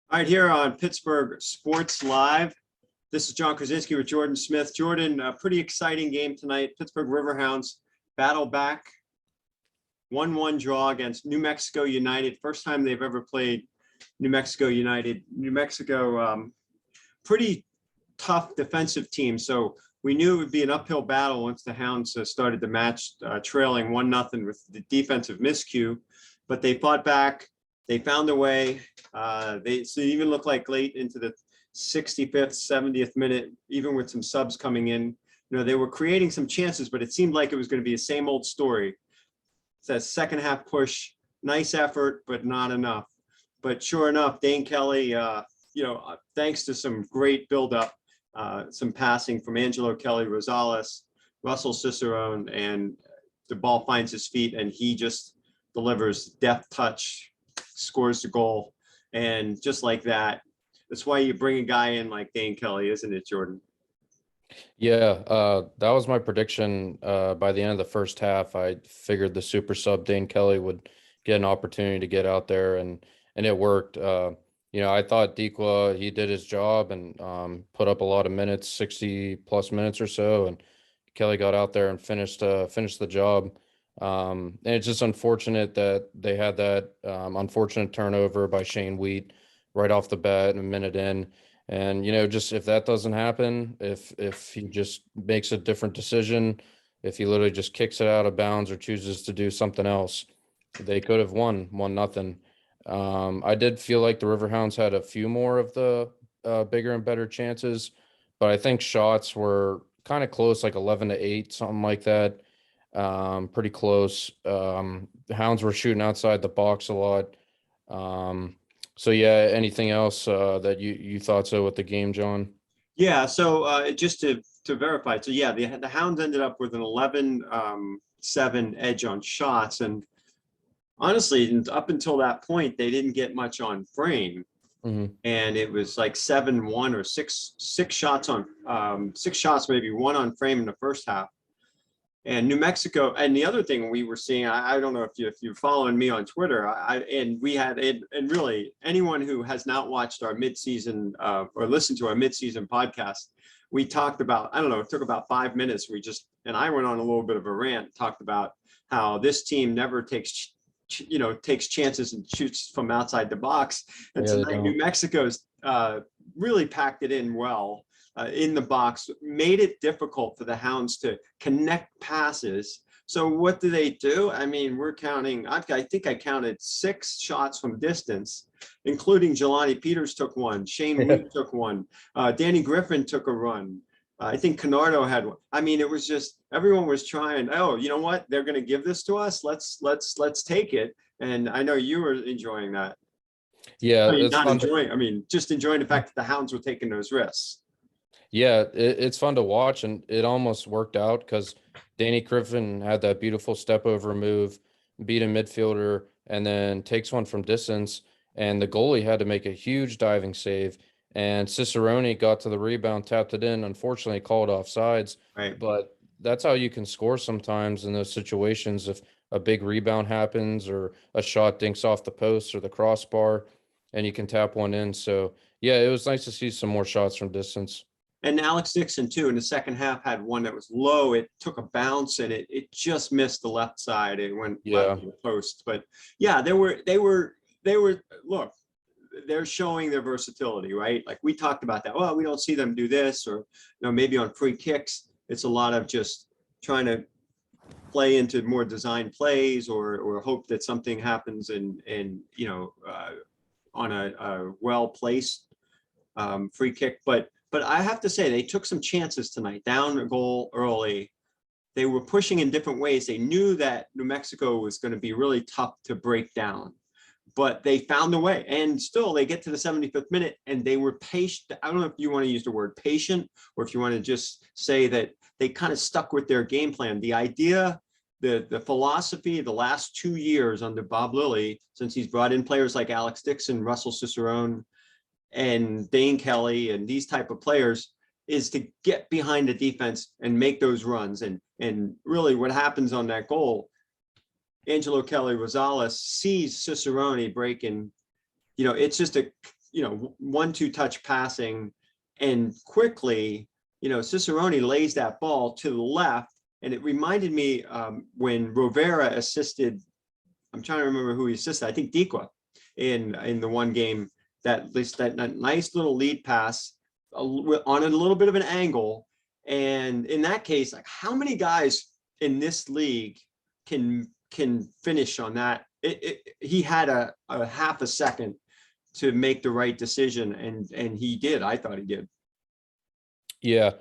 All right, here on Pittsburgh Sports Live. This is John Krasinski with Jordan Smith. Jordan, a pretty exciting game tonight. Pittsburgh Riverhounds battle back, 1-1 draw against New Mexico United. First time they've ever played New Mexico United. New Mexico, pretty tough defensive team. So we knew it would be an uphill battle once the Hounds started the match, trailing 1-0 with the defensive miscue. But they fought back. They found a way. They even looked like late into the 65th, 70th minute, even with some subs coming in. You know, they were creating some chances, but it seemed like it was going to be the same old story. It's that second half push, nice effort, but not enough. But sure enough, Dane Kelly, thanks to some great buildup, some passing from Angelo Kelly, Rosales, Russell Cicerone, and the ball finds his feet, and he just delivers deft touch, scores the goal. And just like that, that's why you bring a guy in like Dane Kelly, isn't it, Jordan? Yeah, that was my prediction. By the end of the first half, I figured the super sub Dane Kelly would get an opportunity to get out there, and it worked. I thought Dikwa, he did his job and put up a lot of minutes, 60 plus minutes or so, and Kelly got out there and finished the job. And it's just unfortunate that they had that unfortunate turnover by Shane Wheat right off the bat, a minute in. And just if that doesn't happen, if he just makes a different decision, if he literally just kicks it out of bounds or chooses to do something else, they could have won 1-0. I did feel like the Riverhounds had a few more of the bigger and better chances, but I think shots were kind of close, like 11-8, something like that. Pretty close. The Hounds were shooting outside the box a lot. So yeah, anything else that you thought so with the game, John? Yeah, so just to verify, so yeah, the Hounds ended up with an 11-7 edge on shots, and honestly, up until that point, they didn't get much on frame, and it was like 7-1 or six shots on 6 shots, maybe one on frame in the first half. And New Mexico, and the other thing we were seeing, I don't know if you're following me on Twitter, and really anyone who has not watched our midseason or listened to our midseason podcast, we talked about, I don't know, it took about 5 minutes. And I went on a little bit of a rant, talked about how this team never takes chances and shoots from outside the box. And Yeah, tonight, New Mexico's really packed it in well. In the box, made it difficult for the Hounds to connect passes. So what do? I mean, we're counting, I think I counted 6 shots from distance, including Jelani Peters took one, Shane Wheat took one, Danny Griffin took a run. I think Canardo had one. I mean, it was just, everyone was trying, oh, you know what? They're going to give this to us. Let's take it. And I know you were enjoying that. Yeah, I mean, it's not fun. enjoying, I mean, just enjoying the fact that the Hounds were taking those risks. Yeah, it's fun to watch, and it almost worked out because Danny Griffin had that beautiful step over move, beat a midfielder, and then takes one from distance. And the goalie had to make a huge diving save. And Cicerone got to the rebound, tapped it in. Unfortunately, called offsides. Right. But that's how you can score sometimes in those situations. If a big rebound happens or a shot dinks off the post or the crossbar, and you can tap one in. So yeah, it was nice to see some more shots from distance. And Alex Dixon too in the second half had one that was low. It took a bounce and it just missed the left side. It went left to the post. But yeah, they were look, they're showing their versatility, right? Like we talked about that. Well, we don't see them do this, or maybe on free kicks, it's a lot of just trying to play into more design plays or hope that something happens and on a well placed free kick. But I have to say, they took some chances tonight, down a goal early. They were pushing in different ways. They knew that New Mexico was going to be really tough to break down, but they found a way. And still, they get to the 75th minute, and they were patient. I don't know if you want to use the word patient, or if you want to just say that they kind of stuck with their game plan. The idea, the philosophy, the last 2 years under Bob Lilly, since he's brought in players like Alex Dixon, Russell Cicerone, and Dane Kelly and these type of players, is to get behind the defense and make those runs. And really what happens on that goal, Angelo Kelly Rosales sees Cicerone breaking, it's just 1-2 touch passing, and quickly, Cicerone lays that ball to the left. And it reminded me when Rovera assisted, I'm trying to remember who he assisted, I think Diqua in the one game, that nice little lead pass on a little bit of an angle. And in that case, like, how many guys in this league can finish on that? He had a half a second to make the right decision, and he did. I thought he did. Yeah,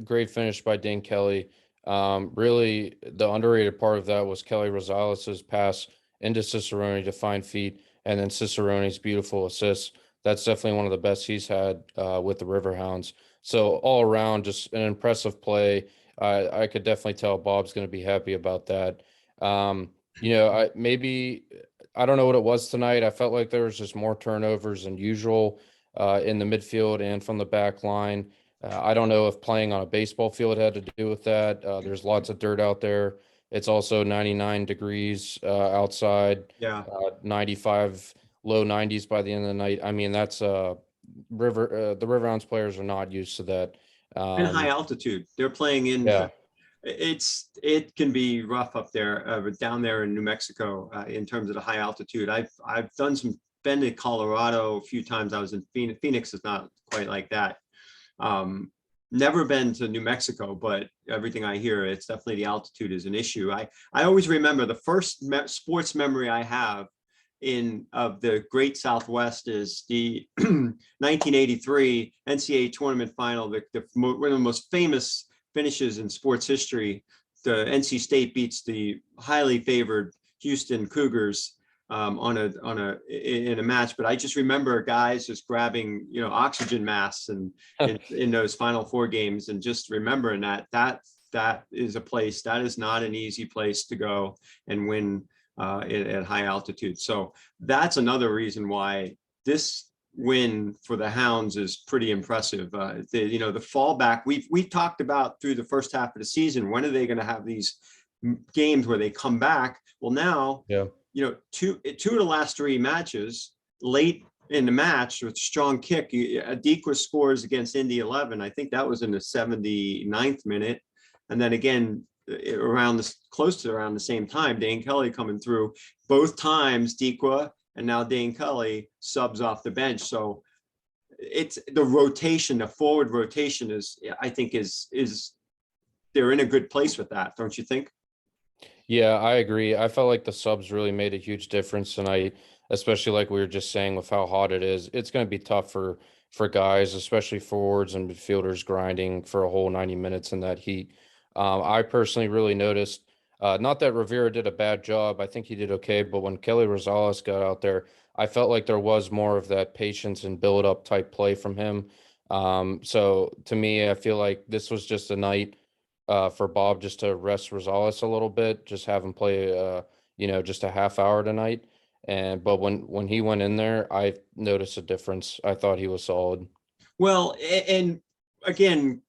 great finish by Dane Kelly. Really, the underrated part of that was Kelly Rosales' pass into Cicerone to find feet, and then Cicerone's beautiful assist. That's definitely one of the best he's had with the Riverhounds. So all around, just an impressive play. I could definitely tell Bob's going to be happy about that. I don't know what it was tonight. I felt like there was just more turnovers than usual in the midfield and from the back line. I don't know if playing on a baseball field had to do with that. There's lots of dirt out there. It's also 99 degrees outside, Yeah. 95, low 90s by the end of the night. I mean, that's the Riverhounds players are not used to that. In high altitude, they're playing in. Yeah. It can be rough up there, down there in New Mexico, in terms of the high altitude. I've been to Colorado a few times. I was in Phoenix. Phoenix is not quite like that. Never been to New Mexico, but everything I hear, it's definitely the altitude is an issue. I always remember the first sports memory I have of the Great Southwest is the 1983 NCAA tournament final, one of the most famous finishes in sports history. The NC State beats the highly favored Houston Cougars in a match, but I just remember guys just grabbing oxygen masks and in those final four games, and just remembering that is a place that is not an easy place to go and win at high altitude. So that's another reason why this win for the Hounds is pretty impressive. The fallback we've talked about through the first half of the season. When are they going to have these games where they come back? Well, now, Yeah. Two of the last three matches late in the match with strong kick, Adikwa scores against Indy 11. I think that was in the 79th minute. And then again, close to around the same time, Dane Kelly coming through. Both times, Dikwa and now Dane Kelly subs off the bench. So it's the rotation, the forward rotation is they're in a good place with that, don't you think? Yeah, I agree. I felt like the subs really made a huge difference tonight, especially like we were just saying with how hot it is. It's going to be tough for guys, especially forwards and midfielders grinding for a whole 90 minutes in that heat. I personally really noticed, not that Rivera did a bad job. I think he did okay, but when Kelly Rosales got out there, I felt like there was more of that patience and build up type play from him. So to me, I feel like this was just a night for Bob just to rest Rosales a little bit, just have him play, just a half hour tonight. But when he went in there, I noticed a difference. I thought he was solid. Well, and again,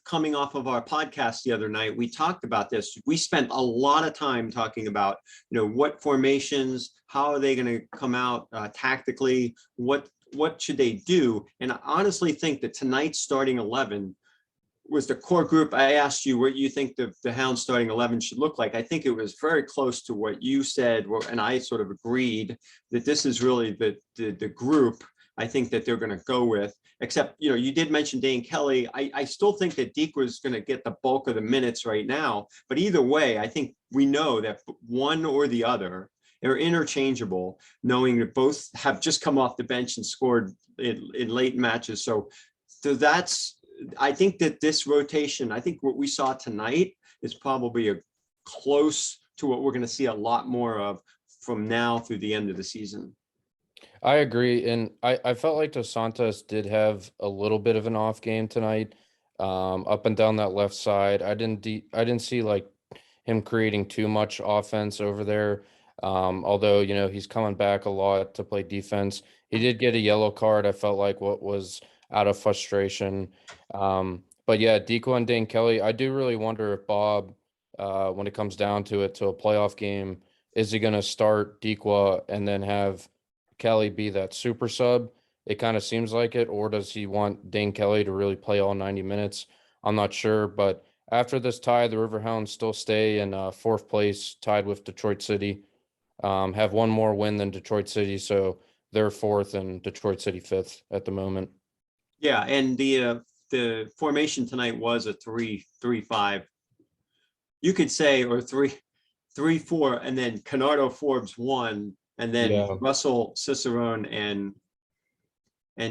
coming off of our podcast the other night, we talked about this. We spent a lot of time talking about, what formations, how are they going to come out tactically, what should they do? And I honestly think that tonight's starting 11 was the core group. I asked you what you think the Hounds starting 11 should look like. I think it was very close to what you said, and I sort of agreed that this is really the group I think that they're going to go with. Except, you did mention Dane Kelly. I still think that Deke was going to get the bulk of the minutes right now. But either way, I think we know that one or the other are interchangeable, knowing that both have just come off the bench and scored in late matches. So I think that this rotation, I think what we saw tonight is probably close to what we're going to see a lot more of from now through the end of the season. I agree, and I felt like Dos Santos did have a little bit of an off game tonight, up and down that left side. I didn't see like him creating too much offense over there. Although he's coming back a lot to play defense. He did get a yellow card. I felt like what was out of frustration. But yeah, Deco and Dane Kelly. I do really wonder if Bob, when it comes down to it, to a playoff game, is he going to start Dequa and then have Kelly be that super sub? It kind of seems like it, or does he want Dane Kelly to really play all 90 minutes? I'm not sure, but after this tie, the Riverhounds still stay in fourth place, tied with Detroit City. Have one more win than Detroit City, so they're fourth and Detroit City fifth at the moment. Yeah, and the formation tonight was a 3-3-5. You could say, or 3-3-4, and then Canardo Forbes 1, and then Yeah. Russell, Cicerone, and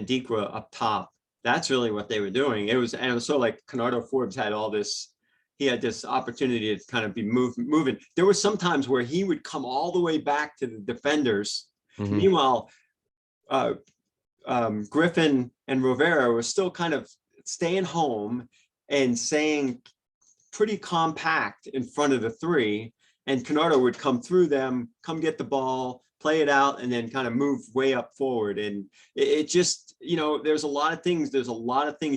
Dikra up top. That's really what they were doing. It was so like Canardo Forbes had all this. He had this opportunity to kind of be moving. There were some times where he would come all the way back to the defenders. Mm-hmm. Meanwhile, Griffin and Rivera were still kind of staying home and saying pretty compact in front of the three. And Canardo would come through them, come get the ball, play it out, and then kind of move way up forward. And it just, there's a lot of things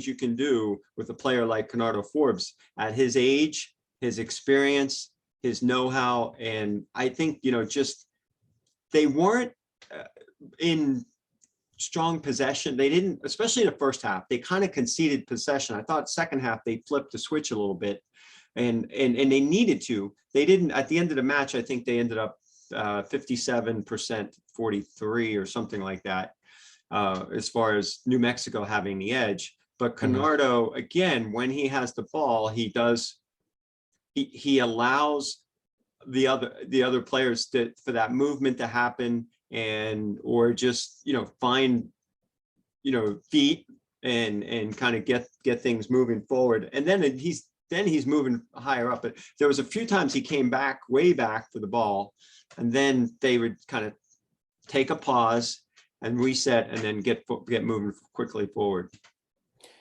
you can do with a player like Canardo Forbes at his age, his experience, his know-how. And I think, just they weren't in strong possession. They didn't, especially the first half, they kind of conceded possession. I thought second half they flipped the switch a little bit, and they needed to. They didn't. At the end of the match, I think they ended up 57%, 43 or something like that, as far as New Mexico having the edge. But Canardo, again, when he has the ball, he allows the other players for that movement to happen, or just find feet and kind of get things moving forward. And then he's moving higher up. But there was a few times he came way back for the ball, and then they would kind of take a pause and reset, and then get moving quickly forward.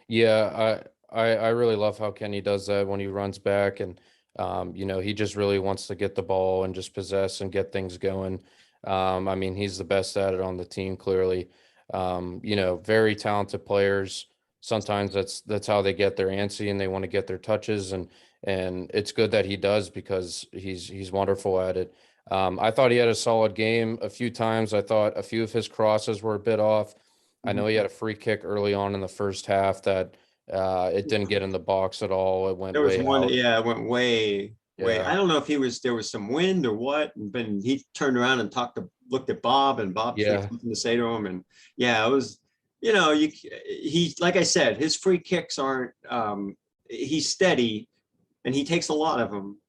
Yeah, I really love how Kenny does that when he runs back, and he just really wants to get the ball and just possess and get things going. I mean, he's the best at it on the team, clearly. Very talented players. Sometimes that's how they get their antsy and they want to get their touches, and it's good that he does, because he's wonderful at it. I thought he had a solid game a few times. I thought a few of his crosses were a bit off. I know he had a free kick early on in the first half that it didn't get in the box at all. It went There was way one, out. yeah, it went way. Yeah. I don't know if there was some wind or what, but he turned around and looked at Bob, and Bob had Yeah. something to say to him. And yeah, it was, he, like I said, his free kicks aren't, he's steady and he takes a lot of them.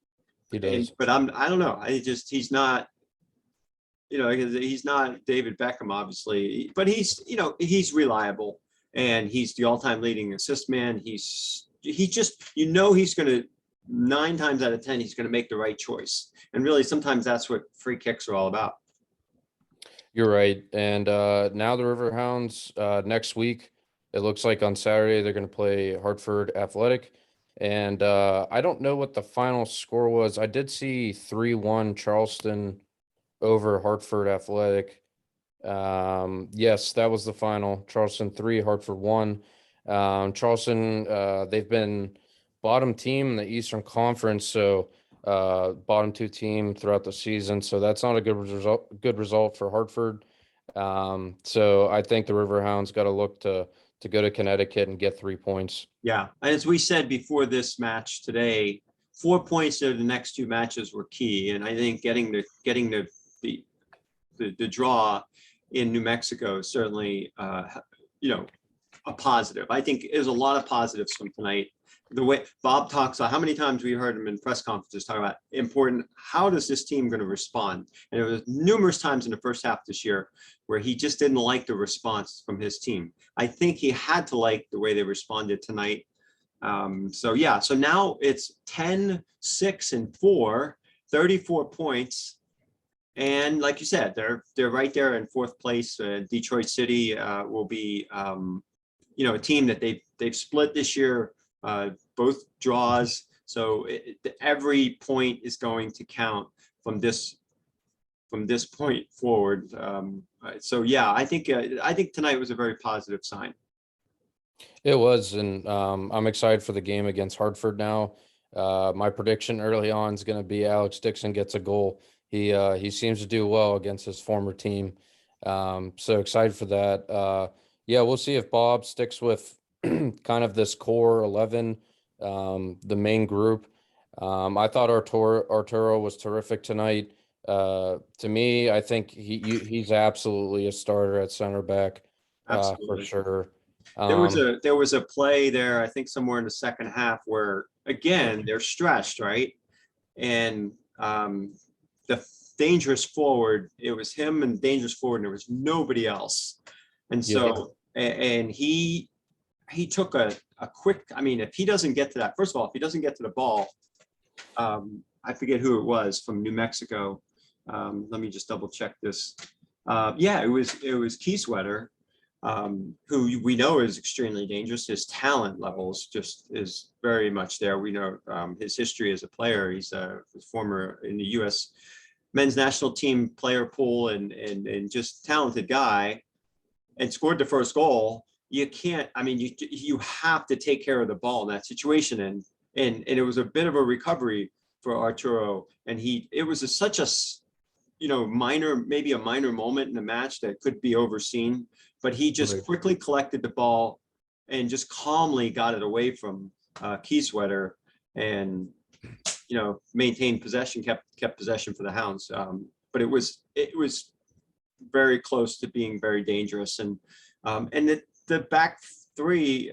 He does. But I don't know. He's not, he's not David Beckham, obviously, but he's reliable, and he's the all-time leading assist man. He's just, he's going to, 9 times out of 10, he's going to make the right choice. And really, sometimes that's what free kicks are all about. You're right. And now the Riverhounds, next week, it looks like on Saturday, they're going to play Hartford Athletic. And I don't know what the final score was. I did see 3-1 Charleston over Hartford Athletic. Yes, that was the final. Charleston 3, Hartford 1. Charleston, they've been bottom team in the Eastern Conference, so bottom 2 team throughout the season. So that's not a good result for Hartford. So I think the Riverhounds got to look to go to Connecticut and get 3 points. Yeah, as we said before this match today, 4 points of the next 2 matches were key, and I think getting the draw in New Mexico is certainly a positive. I think there's a lot of positives from tonight. The way Bob talks about, how many times we heard him in press conferences talk about important, how does this team going to respond? And it was numerous times in the first half this year where he just didn't like the response from his team. I think he had to like the way they responded tonight. So now it's 10-6-4, 34 points. And like you said, they're right there in 4th place. Detroit City will be, a team that they've split this year, both draws. So every point is going to count from this point forward. So yeah, I think tonight was a very positive sign. It was, and I'm excited for the game against Hartford now. My prediction early on is going to be Alex Dixon gets a goal. He seems to do well against his former team. So excited for that. Yeah, we'll see if Bob sticks with kind of this core 11, the main group. I thought Arturo was terrific tonight. To me, I think he's absolutely a starter at center back, for Absolutely. sure. There was Um, a there was a play there, I think somewhere in the second half where again they're stretched, right? And the dangerous forward, it was him and dangerous forward, and there was nobody else. And yeah, so and he took a quick, I mean, if he doesn't get to that, first of all, if he doesn't get to the ball, I forget who it was from New Mexico. Let me just double check this. Yeah, it was Keysweater, who we know is extremely dangerous. His talent levels just is very much there. We know his history as a player. He's a former in the U.S. men's national team player pool and just talented guy, and scored the first goal. You can't. I mean, you have to take care of the ball in that situation, and it was a bit of a recovery for Arturo, and it was such a minor, maybe a minor moment in the match that could be overseen, but he just right. quickly collected the ball and just calmly got it away from Keysweater, and maintained possession, kept possession for the Hounds. But it was very close to being very dangerous, and the back three,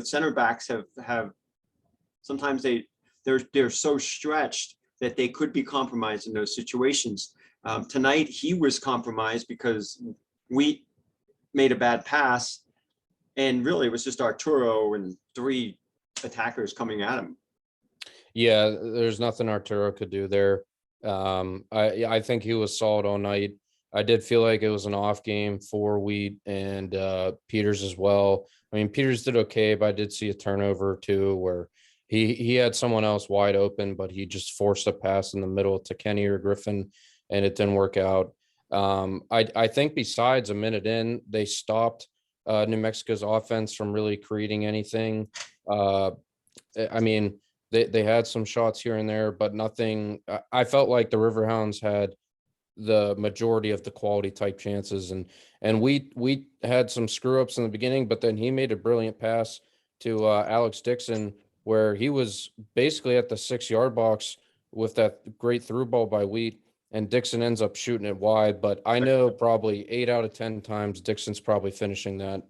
center backs have sometimes they're so stretched that they could be compromised in those situations. Tonight he was compromised because we made a bad pass, and really it was just Arturo and three attackers coming at him. Yeah, there's nothing Arturo could do there. I think he was solid all night. I did feel like it was an off game for Wheat and Peters as well. I mean, Peters did okay, but I did see a turnover too where he had someone else wide open, but he just forced a pass in the middle to Kenny or Griffin, and it didn't work out. I think besides a minute in, they stopped New Mexico's offense from really creating anything. I mean, they had some shots here and there, but nothing. I felt like the Riverhounds had the majority of the quality type chances, and we had some screw ups in the beginning, but then he made a brilliant pass to Alex Dixon where he was basically at the 6 yard box with that great through ball by Wheat, and Dixon ends up shooting it wide. But I know probably 8 out of 10 times Dixon's probably finishing that.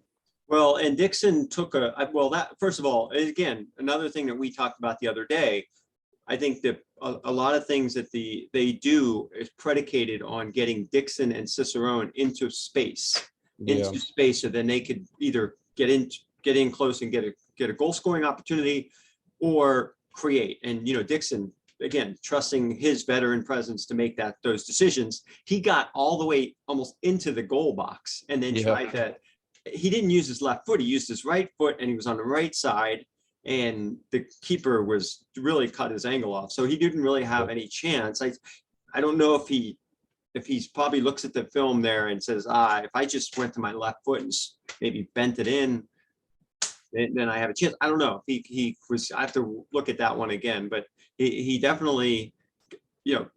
Well, and Dixon took that, first of all, again, another thing that we talked about the other day. I think that a lot of things that they do is predicated on getting Dixon and Cicerone into space, Yeah, so then they could either get in close and get a goal scoring opportunity, or create. And Dixon, again, trusting his veteran presence to make those decisions, he got all the way almost into the goal box and then yeah, tried that. He didn't use his left foot; he used his right foot, and he was on the right side. And the keeper was really cut his angle off, so he didn't really have any chance. I don't know if he's probably looks at the film there and says, if I just went to my left foot and maybe bent it in, then I have a chance. I don't know if he was. I have to look at that one again, but he definitely.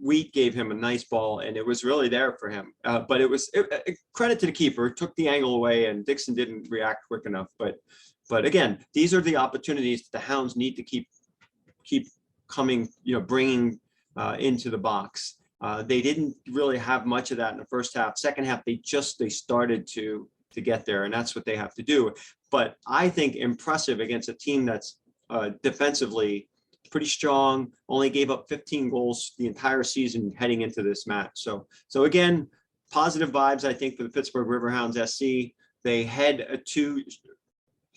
Wheat gave him a nice ball, and it was really there for him. But it was credit to the keeper, took the angle away, and Dixon didn't react quick enough. But again, these are the opportunities the Hounds need to keep coming, bringing into the box. They didn't really have much of that in the first half. Second half, they started to get there, and that's what they have to do. But I think impressive against a team that's defensively pretty strong, only gave up 15 goals the entire season heading into this match. So again, positive vibes, I think, for the Pittsburgh Riverhounds SC. They head to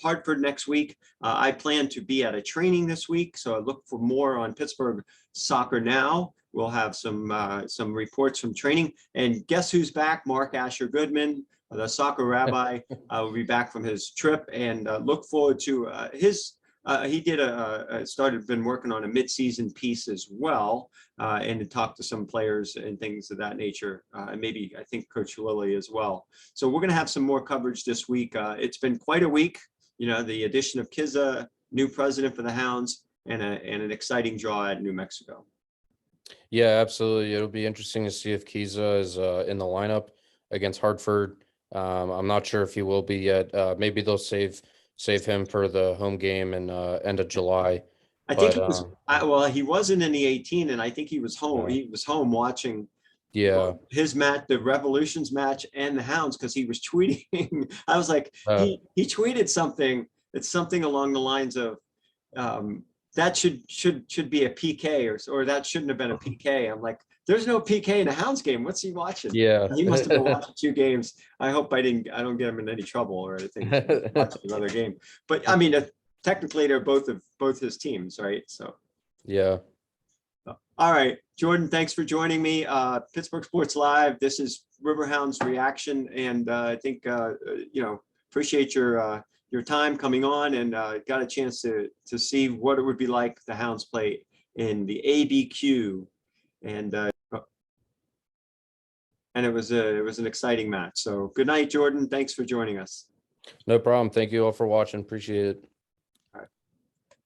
Hartford next week. I plan to be at a training this week, so I look for more on Pittsburgh Soccer Now. We'll have some reports from training. And guess who's back? Mark Asher Goodman, the soccer rabbi, will be back from his trip, and look forward to his. He been working on a mid-season piece as well, and to talk to some players and things of that nature, and maybe I think Coach Lilly as well. So we're going to have some more coverage this week. It's been quite a week. The addition of Kizza, new president for the Hounds, and an exciting draw at New Mexico. yeah, absolutely. It'll be interesting to see if Kiza is in the lineup against Hartford. I'm not sure if he will be yet. Maybe they'll save him for the home game in end of July. I think But he was, well, he wasn't in the 18, and I think he was home. yeah, He was home watching yeah, his match, the Revolutions match, and the Hounds, because he was tweeting. I was like, uh, he tweeted something. It's something along the lines of, that should be a PK, or that shouldn't have been a PK. I'm like, there's no PK in a Hounds game. What's he watching? yeah. He must have been watching two games. I hope I don't get him in any trouble or anything. Watching another game, but I mean, technically they're both his teams, right? So. Yeah. All right, Jordan, thanks for joining me. Pittsburgh Sports Live. This is Riverhounds reaction, and I think appreciate your time coming on, and got a chance to see what it would be like if the Hounds play in the ABQ, and it was an exciting match. So good night, Jordan. Thanks for joining us. No problem. Thank you all for watching. Appreciate it.